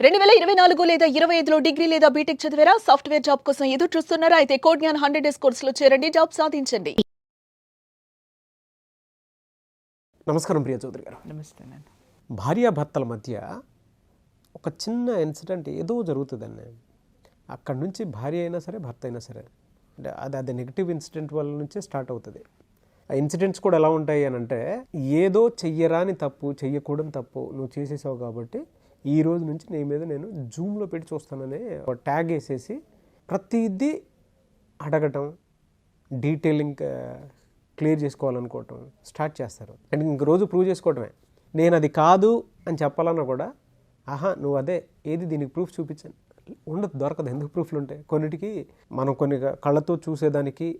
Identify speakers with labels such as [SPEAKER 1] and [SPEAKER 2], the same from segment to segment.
[SPEAKER 1] 2024 లేదా 25లో డిగ్రీ లేదా బీటెక్ చదివారా? సాఫ్ట్‌వేర్ జాబ్ కోసం ఎదురు చూస్తున్నారా? అయితే కోడ్ జ్ఞాన్ 100 డేస్ కోర్సులో చేరండి, జాబ్ సాధించండి.
[SPEAKER 2] నమస్కారం ప్రియ చౌదరి గారు.
[SPEAKER 3] నమస్తేనండి.
[SPEAKER 2] భార్యాభర్తల మధ్య ఒక చిన్న ఇన్సిడెంట్ ఏదో జరుగుతుందండి. అక్కడి నుంచి భార్య అయినా సరే భర్త అయినా సరే అంటే అది నెగిటివ్ ఇన్సిడెంట్ వల్ల నుంచే స్టార్ట్ అవుతుంది. ఆ ఇన్సిడెంట్స్ కూడా ఎలా ఉంటాయి అని అంటే, ఏదో చెయ్యరాని తప్పు, చెయ్యకూడని తప్పు నువ్వు చేసేసావు కాబట్టి ఈ రోజు నుంచి నీ మీద నేను జూమ్లో పెట్టి చూస్తానని ఒక ట్యాగ్ వేసేసి ప్రతిదీ అడగటం, డీటెయిలింగ్ క్లియర్ చేసుకోవాలనుకోవటం స్టార్ట్ చేస్తారు. అండ్ ఇంక రోజు ప్రూవ్ చేసుకోవటమే. నేను అది కాదు అని చెప్పాలన్నా కూడా, ఆహా నువ్వు అదే, ఏది దీనికి ప్రూఫ్ చూపించాను, ఉండదు, దొరకదు. ఎందుకు ప్రూఫ్లు ఉంటాయి? కొన్నిటికి మనం కొన్ని కళ్ళతో చూసేదానికి,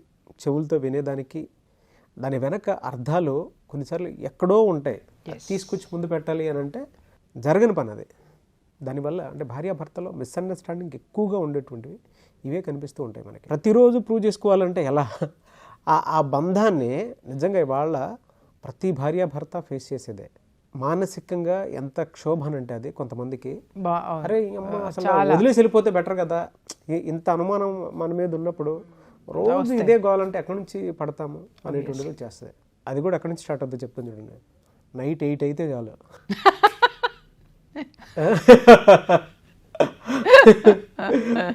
[SPEAKER 2] చెవులతో వినేదానికి, దాని వెనక అర్థాలు కొన్నిసార్లు ఎక్కడో ఉంటాయి. తీసుకొచ్చి ముందు పెట్టాలి అని అంటే జరగని పని అది. దానివల్ల అంటే భార్యాభర్తలో మిస్అండర్స్టాండింగ్ ఎక్కువగా ఉండేటువంటివి ఇవే కనిపిస్తూ ఉంటాయి మనకి. ప్రతిరోజు ప్రూవ్ చేసుకోవాలంటే ఎలా? ఆ బంధాన్ని నిజంగా ఇవాళ ప్రతి భార్యాభర్త ఫేస్ చేసేదే. మానసికంగా ఎంత క్షోభన అంటే అది కొంతమందికి, అరే అమ్మ అసలు వదిలేసి వెళ్ళిపోతే బెటర్ కదా, ఇంత అనుమానం మన మీద ఉన్నప్పుడు రోజు ఇదే గోలంటే ఎక్కడి నుంచి పడతాము అనేటువంటిది చేస్తుంది. అది కూడా ఎక్కడి నుంచి స్టార్ట్ అవుతుందో చెప్తాను చూడండి. నైట్ 8 అయితే చాలు.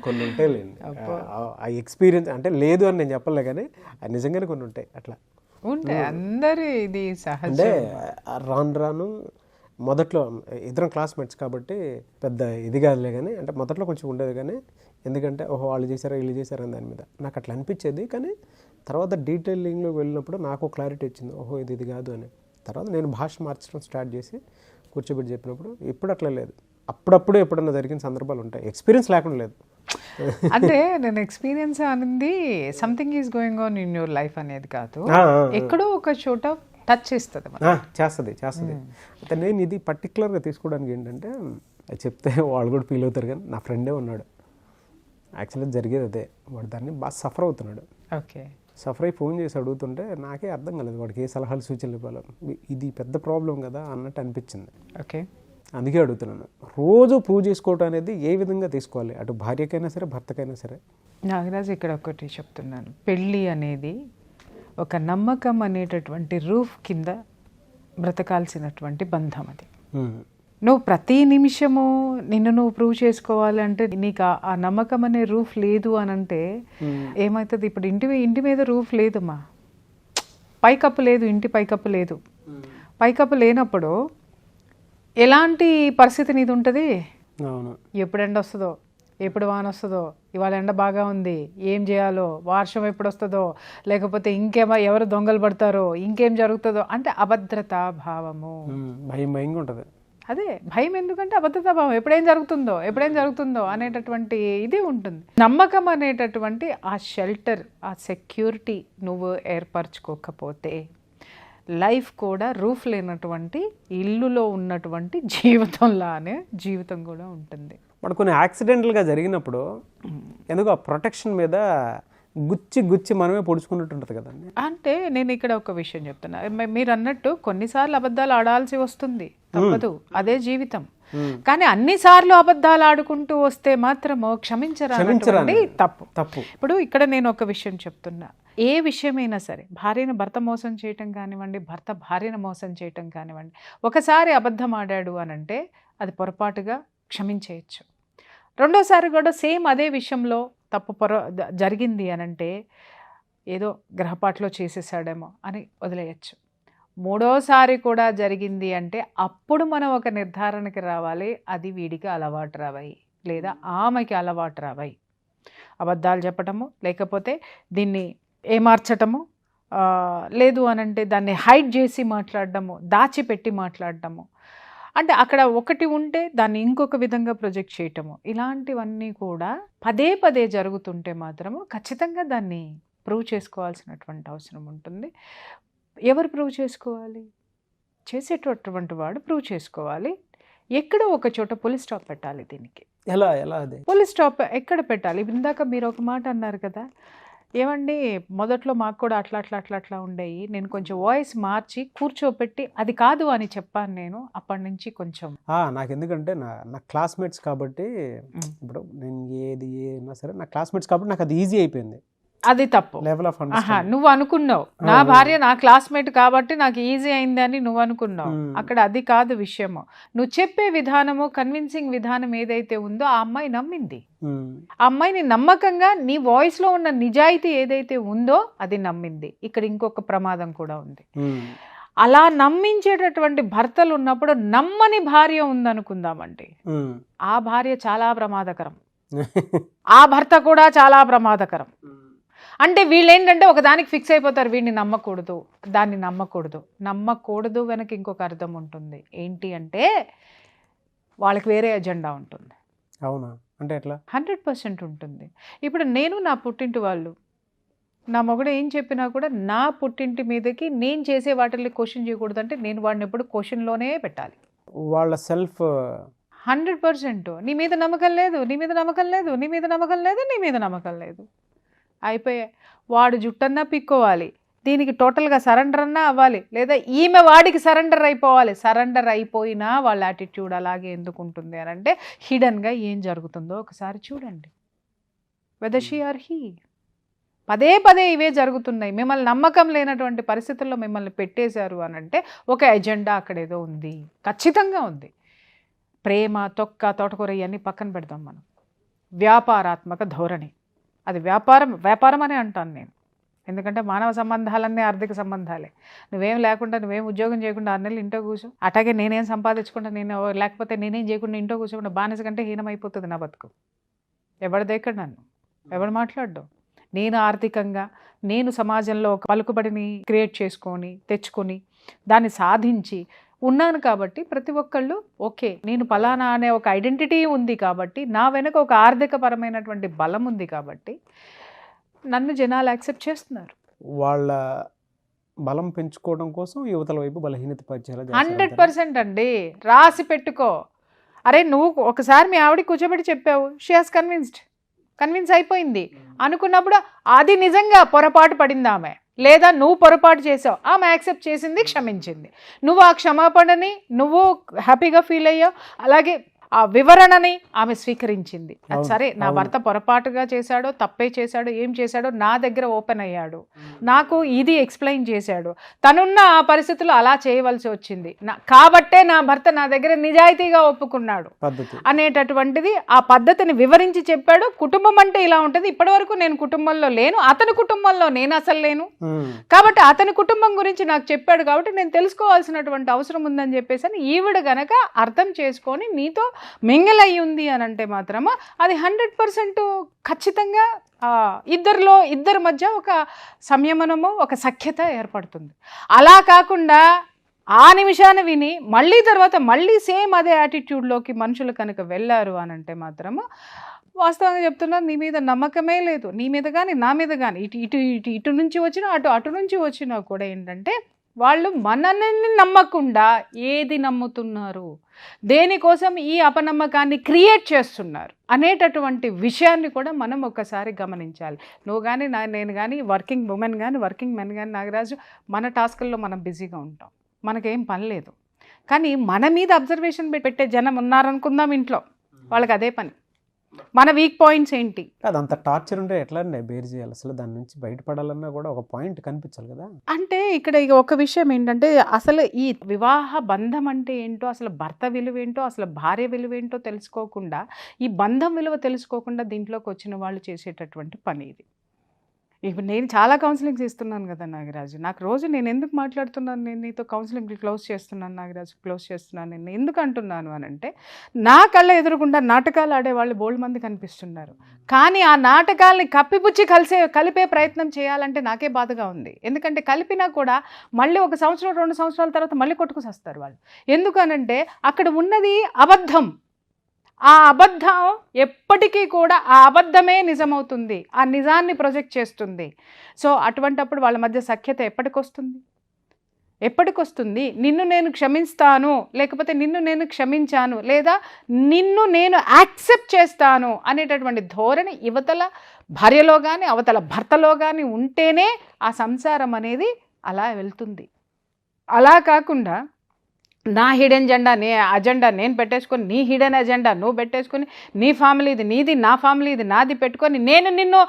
[SPEAKER 2] కొన్ని ఉంటాయిలేండి ఆ ఎక్స్పీరియన్స్. అంటే లేదు అని నేను చెప్పలే, కానీ అది నిజంగానే కొన్ని ఉంటాయి అట్లా
[SPEAKER 3] ఉంటాయి. అందరూ ఇది సహజం.
[SPEAKER 2] అంటే రాను మొదట్లో ఇద్దరం క్లాస్మేట్స్ కాబట్టి పెద్ద ఇది కాదులే, కానీ అంటే మొదట్లో కొంచెం ఉండేది. కానీ ఎందుకంటే ఓహో వాళ్ళు చేశారా వీళ్ళు చేశారా అని దాని మీద నాకు అట్లా అనిపించేది. కానీ తర్వాత డీటెయిలింగ్లోకి వెళ్ళినప్పుడు నాకు క్లారిటీ వచ్చింది, ఓహో ఇది కాదు అని. తర్వాత నేను భాష మార్చడం స్టార్ట్ చేసి కూర్చోబెట్టి చెప్పినప్పుడు ఇప్పుడు అట్లా లేదు. అప్పుడప్పుడు ఎప్పుడన్నా జరిగిన సందర్భాలు ఉంటాయి, ఎక్స్పీరియన్స్ లేకుండా లేదు.
[SPEAKER 3] అంటే నేను ఎక్స్పీరియన్స్ అనేది something is going on in your life అనేది కాదు, ఎక్కడో ఒక చోట టచ్ చేస్తుంది.
[SPEAKER 2] చేస్తుంది. అయితే నేను ఇది పర్టికులర్గా తీసుకోవడానికి ఏంటంటే, అది చెప్తే వాళ్ళు కూడా ఫీల్ అవుతారు. కానీ నా ఫ్రెండే ఉన్నాడు, యాక్చువల్గా జరిగేది అదే. వాడు దాన్ని బాగా సఫర్ అవుతున్నాడు.
[SPEAKER 3] ఓకే,
[SPEAKER 2] సఫర్ అయి ఫోన్ చేసి అడుగుతుంటే నాకే అర్థం కాలేదు వాడికి ఏ సలహాలు సూచనలు ఇవ్వాలి. ఇది పెద్ద ప్రాబ్లం కదా అన్నట్టు అనిపించింది.
[SPEAKER 3] ఓకే,
[SPEAKER 2] అందుకే అడుగుతున్నాను. రోజు ప్రూవ్ చేసుకోవటం అనేది ఏ విధంగా తీసుకోవాలి, అటు భార్యకైనా సరే భర్తకైనా సరే?
[SPEAKER 3] నాగరాజు ఇక్కడ ఒకటి చెప్తున్నాను. పెళ్ళి అనేది ఒక నమ్మకం అనేటటువంటి రూఫ్ కింద బ్రతకాల్సినటువంటి బంధం. అది నువ్వు ప్రతి నిమిషము నిన్ను నువ్వు ప్రూవ్ చేసుకోవాలంటే నీకు ఆ నమ్మకం అనే రూఫ్ లేదు అని అంటే ఏమవుతుంది? ఇప్పుడు ఇంటి మీద రూఫ్ లేదమ్మా, పైకప్పు లేదు, ఇంటి పైకప్పు లేదు. పైకప్పు లేనప్పుడు ఎలాంటి పరిస్థితి నీది ఉంటుంది? ఎప్పుడు ఎండ వస్తుందో, ఎప్పుడు వాన వస్తుందో, ఇవాళ ఎండ బాగా ఉంది, ఏం చేయాలో, వర్షం ఎప్పుడు వస్తుందో, లేకపోతే ఇంకేమో ఎవరు దొంగలు పడతారో, ఇంకేం జరుగుతుందో అంటే అభద్రతా భావము,
[SPEAKER 2] భయంగా ఉంటుంది.
[SPEAKER 3] అదే భయం. ఎందుకంటే అభద్రతా భావం, ఎప్పుడేం జరుగుతుందో అనేటటువంటి ఇది ఉంటుంది. నమ్మకం అనేటటువంటి ఆ షెల్టర్, ఆ సెక్యూరిటీ నువ్వు ఏర్పరచుకోకపోతే లైఫ్ కూడా రూఫ్ లేనటువంటి ఇల్లులో ఉన్నటువంటి జీవితంలానే జీవితం కూడా ఉంటుంది.
[SPEAKER 2] మరి కొన్ని యాక్సిడెంటల్గా జరిగినప్పుడు ఎందుకు ఆ ప్రొటెక్షన్ మీద గుచ్చి మనమే పొడుచుకున్నట్టు ఉంటుంది కదండి.
[SPEAKER 3] అంటే నేను ఇక్కడ ఒక విషయం చెప్తున్నా, మీరు అన్నట్టు కొన్నిసార్లు అబద్ధాలు ఆడాల్సి వస్తుంది, తప్పదు, అదే జీవితం. కానీ అన్నిసార్లు అబద్ధాలు ఆడుకుంటూ వస్తే మాత్రము క్షమించరాని తప్పు. ఇప్పుడు ఇక్కడ నేను ఒక విషయం చెప్తున్నా, ఏ విషయమైనా సరే, భార్యను భర్త మోసం చేయటం కానివ్వండి, భర్త భార్యను మోసం చేయటం కానివ్వండి, ఒకసారి అబద్ధం ఆడాడు అని అంటే అది పొరపాటుగా క్షమించేయచ్చు. రెండోసారి కూడా సేమ్ అదే విషయంలో తప్పు జరిగింది అని అంటే ఏదో గ్రహపాట్లో చేసేసాడేమో అని వదిలేయచ్చు. మూడోసారి కూడా జరిగింది అంటే అప్పుడు మనం ఒక నిర్ధారణకి రావాలి, అది వీడికి అలవాటు రావాయి లేదా ఆమెకి అలవాటు రావాయి. అబద్ధాలు చెప్పటము, లేకపోతే దీన్ని ఏమార్చటము, లేదు అనంటే దాన్ని హైడ్ చేసి మాట్లాడడము, దాచిపెట్టి మాట్లాడటము, అంటే అక్కడ ఒకటి ఉంటే దాన్ని ఇంకొక విధంగా ప్రొజెక్ట్ చేయటము, ఇలాంటివన్నీ కూడా పదే జరుగుతుంటే మాత్రము ఖచ్చితంగా దాన్ని ప్రూవ్ చేసుకోవాల్సినటువంటి అవసరం ఉంటుంది. ఎవరు ప్రూవ్ చేసుకోవాలి? చేసేటటువంటి వాడు ప్రూవ్ చేసుకోవాలి. ఎక్కడో ఒక చోట పులి స్టాప్ పెట్టాలి దీనికి.
[SPEAKER 2] ఎలా అదే
[SPEAKER 3] పులి స్టాప్ ఎక్కడ పెట్టాలి? ఇందాక మీరు ఒక మాట అన్నారు కదా, ఏమండి మొదట్లో మాకు కూడా అట్లా ఉండేవి. నేను కొంచెం వాయిస్ మార్చి కూర్చోపెట్టి అది కాదు అని చెప్పాను నేను. అప్పటి నుంచి కొంచెం
[SPEAKER 2] నాకు ఎందుకంటే నా క్లాస్మేట్స్ కాబట్టి, ఇప్పుడు నేను ఏదైనా సరే నా క్లాస్మేట్స్ కాబట్టి నాకు అది ఈజీ అయిపోయింది.
[SPEAKER 3] అది తప్పు.
[SPEAKER 2] లెవెల్ ఆఫ్
[SPEAKER 3] నువ్వు అనుకున్నావు నా భార్య నా క్లాస్మేట్ కాబట్టి నాకు ఈజీ అయింది అని నువ్వు అనుకున్నావు. అక్కడ అది కాదు విషయము. నువ్వు చెప్పే విధానము, కన్విన్సింగ్ విధానం ఏదైతే ఉందో ఆ అమ్మాయి నమ్మింది. ఆ అమ్మాయిని నమ్మకంగా నీ వాయిస్ లో ఉన్న నిజాయితీ ఏదైతే ఉందో అది నమ్మింది. ఇక్కడ ఇంకొక ప్రమాదం కూడా ఉంది. అలా నమ్మించేటటువంటి భర్తలు ఉన్నప్పుడు నమ్మని భార్య ఉందనుకుందామండి, ఆ భార్య చాలా ప్రమాదకరం, ఆ భర్త కూడా చాలా ప్రమాదకరం. అంటే వీళ్ళు ఏంటంటే ఒకదానికి ఫిక్స్ అయిపోతారు, వీడిని నమ్మకూడదు, దాన్ని నమ్మకూడదు వెనక ఇంకొక అర్థం ఉంటుంది. ఏంటి అంటే వాళ్ళకి వేరే ఎజెండా ఉంటుంది.
[SPEAKER 2] అవునా? అంటే ఎట్లా?
[SPEAKER 3] 100% ఉంటుంది. ఇప్పుడు నేను నా పుట్టింటి వాళ్ళు, నా మొగుడు ఏం చెప్పినా కూడా నా పుట్టింటి మీదకి నేను చేసే వాటిని క్వశ్చన్ చేయకూడదు. అంటే నేను వాడిని ఎప్పుడు క్వశ్చన్లోనే పెట్టాలి.
[SPEAKER 2] వాళ్ళ సెల్ఫ్
[SPEAKER 3] 100% నీ మీద నమ్మకం లేదు, నీ మీద నమ్మకం లేదు, నీ మీద నమ్మకం లేదు, నీ మీద నమ్మకం లేదు, అయిపోయా. వాడు జుట్టన్నా పిక్కోవాలి, దీనికి టోటల్గా సరెండర్ అన్నా అవ్వాలి, లేదా ఈమె వాడికి సరెండర్ అయిపోవాలి. సరెండర్ అయిపోయినా వాళ్ళ యాటిట్యూడ్ అలాగే ఎందుకు ఉంటుంది అని అంటే హిడన్గా ఏం జరుగుతుందో ఒకసారి చూడండి. Whether she or he. పదే పదే ఇవే జరుగుతున్నాయి. మిమ్మల్ని నమ్మకం లేనటువంటి పరిస్థితుల్లో మిమ్మల్ని పెట్టేశారు అని అంటే ఒక ఎజెండా అక్కడ ఏదో ఉంది, ఖచ్చితంగా ఉంది. ప్రేమ, తోటకూర ఇవన్నీ పక్కన పెడతాం మనం. వ్యాపారాత్మక ధోరణి, అది వ్యాపారం అనే అంటాను నేను. ఎందుకంటే మానవ సంబంధాలన్నీ ఆర్థిక సంబంధాలే. నువ్వేం లేకుండా, నువ్వేం ఉద్యోగం చేయకుండా 6 నెలలు ఇంట్లో కూర్చో, అట్లాగే నేనేం సంపాదించకుండా, లేకపోతే నేనేం చేయకుండా ఇంట్లో కూర్చోకుండా బానిస కంటే హీనమైపోతుంది నా బతుకు. ఎవడు దేక్కడు నన్ను, ఎవడు మాట్లాడ్డు. నేను ఆర్థికంగా, నేను సమాజంలో ఒక పలుకుబడిని క్రియేట్ చేసుకొని తెచ్చుకొని దాన్ని సాధించి ఉన్నాను కాబట్టి ప్రతి ఒక్కళ్ళు ఓకే నేను పలానా అనే ఒక ఐడెంటిటీ ఉంది కాబట్టి, నా వెనక ఒక ఆర్థికపరమైనటువంటి బలం ఉంది కాబట్టి నన్ను జనాలు యాక్సెప్ట్ చేస్తున్నారు.
[SPEAKER 2] వాళ్ళ బలం పెంచుకోవడం కోసం యువతల వైపు బలహీనత పరిచయాలు
[SPEAKER 3] 100% అండి. రాసి పెట్టుకో. అరే నువ్వు ఒకసారి మీ ఆవిడ కూర్చోబెట్టి చెప్పావు, షీ హాస్ కన్విన్స్ అయిపోయింది అనుకున్నప్పుడు అది నిజంగా పొరపాటు పడింది ఆమె, లేదా నువ్వు పొరపాటు చేసావు, ఆమె యాక్సెప్ట్ చేసింది, క్షమించింది. నువ్వు ఆ క్షమాపణని నువ్వు హ్యాపీగా ఫీల్ అయ్యావు, అలాగే ఆ వివరణని ఆమె స్వీకరించింది. అది సరే, నా భర్త పొరపాటుగా చేశాడో, తప్పే చేశాడో, ఏం చేశాడో నా దగ్గర ఓపెన్ అయ్యాడు, నాకు ఇది ఎక్స్ప్లెయిన్ చేశాడు, తనున్న ఆ పరిస్థితుల్లో అలా చేయవలసి వచ్చింది కాబట్టే నా భర్త నా దగ్గర నిజాయితీగా ఒప్పుకున్నాడు అనేటటువంటిది ఆ పద్ధతిని వివరించి చెప్పాడు. కుటుంబం అంటే ఇలా ఉంటుంది, ఇప్పటివరకు నేను కుటుంబంలో లేను, అతని కుటుంబంలో నేను అసలు లేను, కాబట్టి అతని కుటుంబం గురించి నాకు చెప్పాడు కాబట్టి నేను తెలుసుకోవాల్సినటువంటి అవసరం ఉందని చెప్పేసి అని ఈవిడ గనక అర్థం చేసుకొని నీతో మింగిల్ అయి ఉంది అని అంటే మాత్రము అది 100% ఖచ్చితంగా ఇద్దరి మధ్య ఒక సంయమనము, ఒక సఖ్యత ఏర్పడుతుంది. అలా కాకుండా ఆ నిమిషాన్ని విని మళ్ళీ సేమ్ అదే యాటిట్యూడ్లోకి మనుషులు కనుక వెళ్ళారు అని అంటే మాత్రము వాస్తవంగా చెప్తున్నా, నీ మీద నమ్మకమే లేదు. నీ మీద కానీ నా మీద కానీ ఇటు నుంచి వచ్చినా అటు నుంచి వచ్చినా కూడా ఏంటంటే వాళ్ళు మనల్ని నమ్మకుండా ఏది నమ్ముతున్నారు, దేనికోసం ఈ అపనమ్మకాన్ని క్రియేట్ చేస్తున్నారు అనేటటువంటి విషయాన్ని కూడా మనం ఒకసారి గమనించాలి. నువ్వు కానీ నేను కానీ, వర్కింగ్ ఉమెన్ కానీ, వర్కింగ్ మెన్ కానీ, నాగరాజు మన టాస్కుల్లో మనం బిజీగా ఉంటాం, మనకేం పని లేదు. కానీ మన మీద అబ్జర్వేషన్ పెట్టే జనం ఉన్నారనుకుందాం ఇంట్లో, వాళ్ళకి అదే పని. మన వీక్ పాయింట్స్ ఏంటి,
[SPEAKER 2] అదంత టార్చర్ ఉంటే ఎట్లా బేర్ చేయాలి, అసలు దాని నుంచి బయటపడాలన్నా కూడా ఒక పాయింట్ కనిపించాలి కదా.
[SPEAKER 3] అంటే ఇక్కడ ఒక విషయం ఏంటంటే అసలు ఈ వివాహ బంధం అంటే ఏంటో, అసలు భర్త విలువ ఏంటో, అసలు భార్య విలువ ఏంటో తెలుసుకోకుండా, ఈ బంధం విలువ తెలుసుకోకుండా దీంట్లోకి వచ్చిన వాళ్ళు చేసేటటువంటి పని ఇది. ఇప్పుడు నేను చాలా కౌన్సిలింగ్స్ ఇస్తున్నాను కదా నాగరాజు, నాకు రోజు నేను ఎందుకు మాట్లాడుతున్నాను, నేను నీతో కౌన్సిలింగ్ క్లోజ్ చేస్తున్నాను నాగరాజు, క్లోజ్ చేస్తున్నాను నేను ఎందుకు అంటున్నాను అని అంటే, నా కళ్ళ ఎదురుకుండా నాటకాలు ఆడేవాళ్ళు బోల్డ్ మంది కనిపిస్తున్నారు, కానీ ఆ నాటకాలని కప్పిపుచ్చి కలిపే ప్రయత్నం చేయాలంటే నాకే బాధగా ఉంది. ఎందుకంటే కలిపినా కూడా మళ్ళీ 1 సంవత్సరం 2 సంవత్సరాల తర్వాత మళ్ళీ కొట్టుకుసస్తారు వాళ్ళు. ఎందుకనంటే అక్కడ ఉన్నది అబద్ధం. ఆ అబద్ధం ఎప్పటికీ కూడా ఆ అబద్ధమే నిజమవుతుంది, ఆ నిజాన్ని ప్రొజెక్ట్ చేస్తుంది. సో అటువంటప్పుడు వాళ్ళ మధ్య సఖ్యత ఎప్పటికొస్తుంది? ఎప్పటికొస్తుంది? నిన్ను నేను క్షమిస్తాను, లేకపోతే నిన్ను నేను క్షమించాను, లేదా నిన్ను నేను యాక్సెప్ట్ చేస్తాను అనేటటువంటి ధోరణి యువతల భార్యలో కానీ అవతల భర్తలో కానీ ఉంటేనే ఆ సంసారం అనేది అలా వెళ్తుంది. అలా కాకుండా నా హిడెన్ అజెండా నేను పెట్టేసుకొని, నీ హిడెన్ అజెండా నువ్వు పెట్టేసుకొని, నీ ఫ్యామిలీ ఇది నీది, నా ఫ్యామిలీ ఇది నాది పెట్టుకొని, నేను నిన్ను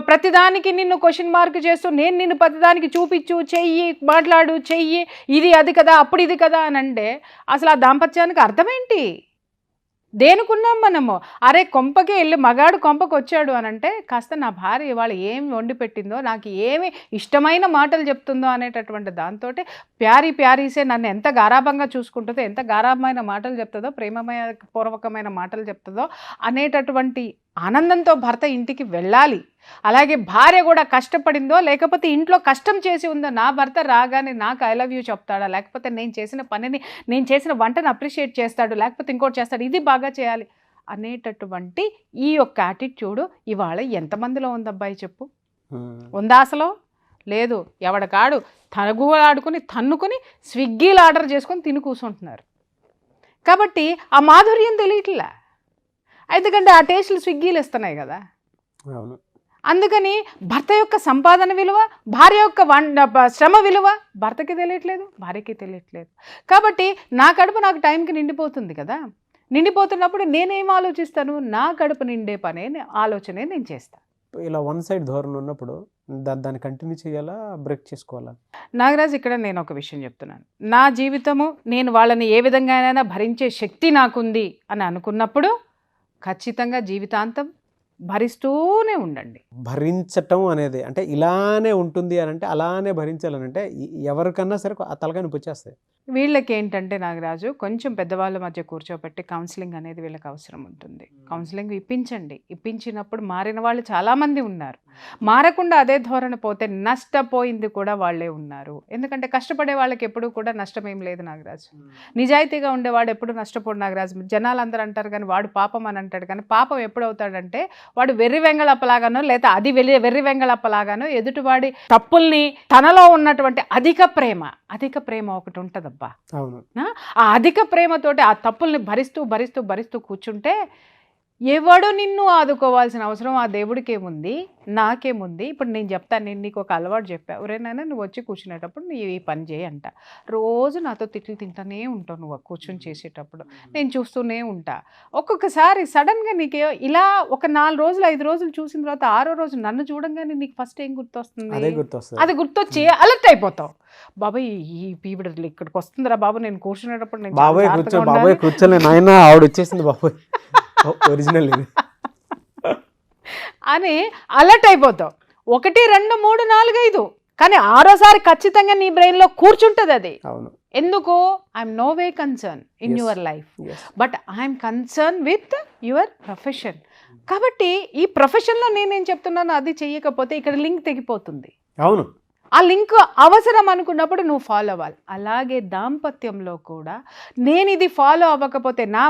[SPEAKER 3] ప్రతిదానికి నిన్ను క్వశ్చన్ మార్క్ చేస్తూ, నేను నిన్ను ప్రతిదానికి చూపించు, చెయ్యి, మాట్లాడు, చెయ్యి, ఇది అది కదా, అప్పుడు ఇది కదా అని అంటే అసలు ఆ దాంపత్యానికి అర్థమేంటి? దేనుకున్నాం మనము? అరే కొంపకి వెళ్ళి మగాడు కొంపకి వచ్చాడు అని అంటే కాస్త నా భార్య ఇవాళ ఏమి వండి పెట్టిందో, నాకు ఏమి ఇష్టమైన మాటలు చెప్తుందో అనేటటువంటి దాంతో ప్యారీసే నన్ను ఎంత గారాభంగా చూసుకుంటుందో, ఎంత గారాభమైన మాటలు చెప్తుందో, ప్రేమమయ పూర్వకమైన మాటలు చెప్తుందో అనేటటువంటి ఆనందంతో భర్త ఇంటికి వెళ్ళాలి. అలాగే భార్య కూడా కష్టపడిందో లేకపోతే ఇంట్లో కష్టం చేసి ఉందో, నా భర్త రాగానే నాకు ఐ లవ్ యూ చెప్తాడా, లేకపోతే నేను చేసిన పనిని, నేను చేసిన వంటను అప్రిషియేట్ చేస్తాడు, లేకపోతే ఇంకోటి చేస్తాడు, ఇది బాగా చేయాలి అనేటటువంటి ఈ యొక్క యాటిట్యూడ్ ఇవాళ ఎంతమందిలో ఉందబ్బాయి చెప్పు? ఉందా అసలు? లేదు. ఎవడకాడు తగులాడుకుని తన్నుకుని స్విగ్గీలు ఆర్డర్ చేసుకొని తిని కూర్చుంటున్నారు. కాబట్టి ఆ మాధుర్యం తెలియట్లే, ఎందుకంటే ఆ టేస్ట్లు స్విగ్గీలు ఇస్తున్నాయి కదా. అందుకని భర్త యొక్క సంపాదన విలువ, భార్య యొక్క శ్రమ విలువ భర్తకి తెలియట్లేదు, భార్యకి తెలియట్లేదు. కాబట్టి నా కడుపు నాకు టైంకి నిండిపోతుంది కదా. నిండిపోతున్నప్పుడు నేనేం ఆలోచిస్తాను? నా కడుపు నిండే పనే ఆలోచనే నేను చేస్తాను.
[SPEAKER 2] ఇలా వన్ సైడ్ ధోరణి ఉన్నప్పుడు దాన్ని కంటిన్యూ చేయాలా, బ్రేక్ చేసుకోవాలా?
[SPEAKER 3] నాగరాజ్, ఇక్కడ నేను ఒక విషయం చెప్తున్నాను. నా జీవితము నేను వాళ్ళని ఏ విధంగానైనా భరించే శక్తి నాకుంది అని అనుకున్నప్పుడు ఖచ్చితంగా జీవితాంతం భరిస్తూనే ఉండండి.
[SPEAKER 2] భరించటం అనేది అంటే ఇలానే ఉంటుంది అని అంటే, అలానే భరించాలనంటే ఎవరికన్నా సరే ఆ తలకాయ నొప్పి వచ్చేస్తాయి.
[SPEAKER 3] వీళ్ళకి ఏంటంటే నాగరాజు, కొంచెం పెద్దవాళ్ళ మధ్య కూర్చోబెట్టి కౌన్సిలింగ్ అనేది వీళ్ళకి అవసరం ఉంటుంది. కౌన్సిలింగ్ ఇప్పించండి. ఇప్పించినప్పుడు మారిన వాళ్ళు చాలామంది ఉన్నారు. మారకుండా అదే ధోరణి పోతే నష్టపోయింది కూడా వాళ్ళే ఉన్నారు. ఎందుకంటే కష్టపడే వాళ్ళకి ఎప్పుడూ కూడా నష్టం ఏం లేదు నాగరాజు. నిజాయితీగా ఉండేవాడు ఎప్పుడు నష్టపోడు నాగరాజు. జనాలు అందరూ అంటారు కానీ వాడు పాపం అని అంటాడు. కానీ పాపం ఎప్పుడవుతాడంటే వాడు వెర్రి వెంగళప్పలాగానో లేదా అది వెర్రి వెంగళప్పలాగానో ఎదుటివాడి తప్పుల్ని, తనలో ఉన్నటువంటి అధిక ప్రేమ ఒకటి ఉంటుందబ్బా. ఆ అధిక ప్రేమతోటి ఆ తప్పుల్ని భరిస్తూ కూర్చుంటే ఎవడు నిన్ను ఆదుకోవాల్సిన అవసరం ఆ దేవుడికి ఏముంది, నాకేముంది? ఇప్పుడు నేను చెప్తాను, నేను నీకు ఒక అలవాటు చెప్పా, ఎవరైనా నువ్వు వచ్చి కూర్చునేటప్పుడు నువ్వు ఈ పని చేయి అంట. రోజు నాతో తిట్లు తింటానే ఉంటావు నువ్వు కూర్చొని చేసేటప్పుడు, నేను చూస్తూనే ఉంటా. ఒక్కొక్కసారి సడన్గా నీకు ఇలా ఒక 4 రోజులు 5 రోజులు చూసిన తర్వాత 6వ రోజు నన్ను చూడంగానే నీకు ఫస్ట్ ఏం గుర్తొస్తుంది? అది గుర్తొచ్చి అలర్ట్ అయిపోతావు. బాబాయ్ ఈ పీవిడలు ఇక్కడికి వస్తుందిరా బాబు, నేను కూర్చునేటప్పుడు నేను
[SPEAKER 2] ఆవిడ వచ్చేసింది బాబాయ్ ఒరిజినల్ ఇది
[SPEAKER 3] అని అలర్ట్ అయిపోతావు. 1 2 3 4 5 కానీ 6వసారి ఖచ్చితంగా నీ బ్రెయిన్లో కూర్చుంటుంది అది. ఎందుకు? I'm no way concerned in your life, but I'm concerned with your profession. కాబట్టి ఈ ప్రొఫెషన్లో నేనేం చెప్తున్నాను అది చెయ్యకపోతే ఇక్కడ లింక్ తెగిపోతుంది. అవును, ఆ లింక్ అవసరం అనుకున్నప్పుడు నువ్వు ఫాలో అవ్వాలి. అలాగే దాంపత్యంలో కూడా నేను ఇది ఫాలో అవ్వకపోతే నా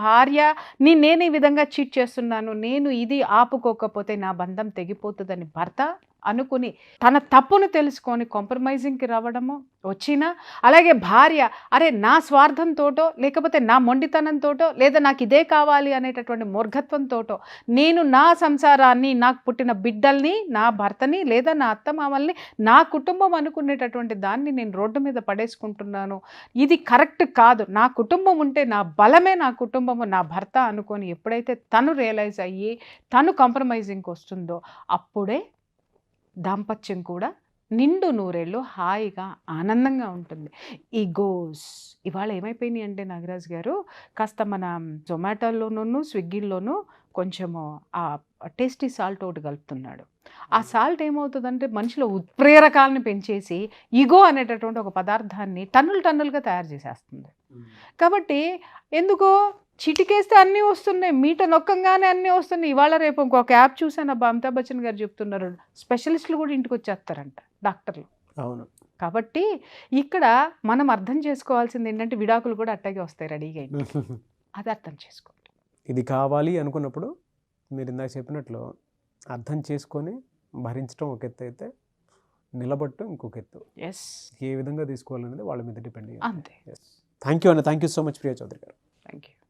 [SPEAKER 3] భార్యని నేను ఈ విధంగా చీట్ చేస్తున్నాను, నేను ఇది ఆపుకోకపోతే నా బంధం తెగిపోతుందని భర్త అనుకుని తన తప్పును తెలుసుకొని కాంప్రమైజింగ్కి రావడము వచ్చినా, అలాగే భార్య అరే నా స్వార్థంతోటో లేకపోతే నా మొండితనంతోటో లేదా నాకు ఇదే కావాలి అనేటటువంటి మూర్ఘత్వంతోటో నేను నా సంసారాన్ని, నాకు పుట్టిన బిడ్డల్ని, నా భర్తని లేదా నా అత్తమామల్ని, నా కుటుంబం అనుకునేటటువంటి దాన్ని నేను రోడ్డు మీద పడేసుకుంటున్నాను, ఇది కరెక్ట్ కాదు, నా కుటుంబం ఉంటే నా బలమే నా కుటుంబము, నా భర్త అనుకొని ఎప్పుడైతే తను రియలైజ్ అయ్యి తను కాంప్రమైజింగ్కి వస్తుందో అప్పుడే దాంపత్యం కూడా నిండు నూరేళ్ళు హాయిగా ఆనందంగా ఉంటుంది. ఈగోస్ ఇవాళ ఏమైపోయినాయి అంటే నాగరాజు గారు, కాస్త మన జొమాటోలోనూ స్విగ్గీలోనూ కొంచెము ఆ టేస్టీ సాల్ట్ ఒకటి కలుపుతున్నాడు. ఆ సాల్ట్ ఏమవుతుందంటే మనిషిలో ఉత్ప్రేరకాలను పెంచేసి ఈగో అనేటటువంటి ఒక పదార్థాన్ని టన్నులుగా తయారు చేసేస్తుంది. కాబట్టి ఎందుకు చిటికేస్తే అన్నీ వస్తున్నాయి, మీట నొక్కంగానే అన్నీ వస్తున్నాయి. ఇవాళ రేపు ఇంకొక యాప్ చూసాను, అమితాబ్ బచ్చన్ గారు చెప్తున్నారు, స్పెషలిస్టులు కూడా ఇంటికి వచ్చేస్తారంట, డాక్టర్లు. అవును. కాబట్టి ఇక్కడ మనం అర్థం చేసుకోవాల్సింది ఏంటంటే విడాకులు కూడా అట్టాగే వస్తాయి రెడీగా, అది అర్థం చేసుకోండి.
[SPEAKER 2] ఇది కావాలి అనుకున్నప్పుడు మీరు ఇందాక చెప్పినట్లు అర్థం చేసుకొని భరించడం ఒక ఎత్తు అయితే, నిలబట్టం ఇంకొక ఎత్తు.
[SPEAKER 3] ఎస్,
[SPEAKER 2] ఏ విధంగా తీసుకోవాలనేది వాళ్ళ మీద డిపెండ్ అయ్యింది.
[SPEAKER 3] అంతే.
[SPEAKER 2] థ్యాంక్ యూ అన్న, thank you so much Priya Chaudhary garu.
[SPEAKER 3] Thank you.